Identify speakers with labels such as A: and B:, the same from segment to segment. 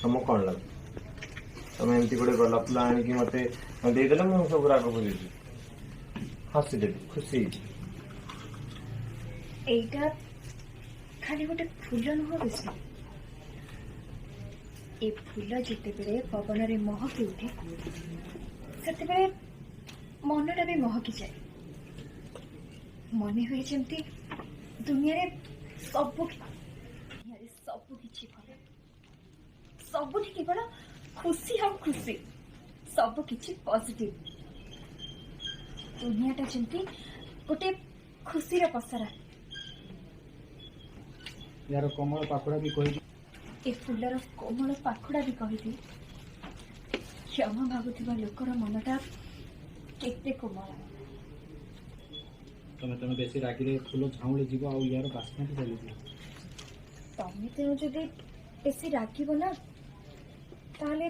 A: तुमको कौन लगे तुम एमती गोटे गला फुल आणिकी मते देदेले मु सब राग भूली हसीदेवी खुशी
B: एटा खाली गोटे फूल नुह विष्णु ए फूल जिते बेले पवन रे महकी उठे सेते बेले मनटा भी महकी जाए मने हुए जमती दुनिया रे सब किछि भल सबुठी केवल खुशी और खुशी सब किछि पॉजिटिव दुनियाटा जमती गोटे खुशी रे पसरा
C: यार कोमल पाखुड़ा भी कही
B: ए फुलर कोमल पाखुड़ा भी कही क्षमा भागुवा लोकर मनटा केते कोमल
C: तमे बेसी रागिले फूल झाउले जीव आ यार बास्ना भी चली
B: तमे तेणु जदि बेसी रागिब ना ताहले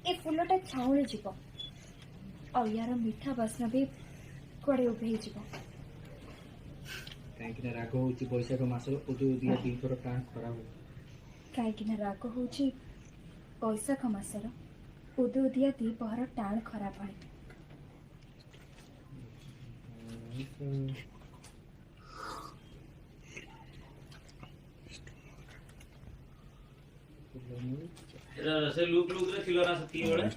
B: ए फुलटा छाउले जीव आ यार मीठा बास्ना भी कुआडे उभे जीव
C: कहीं राग हूँ बैशाख मास उदय उदिया दी थर प्राण खराब
B: कहीं राग हूँ बैशाख मासर उदय उदिया दी पहर टाण खराब
D: है से लुक रे थिलो ना सती बेले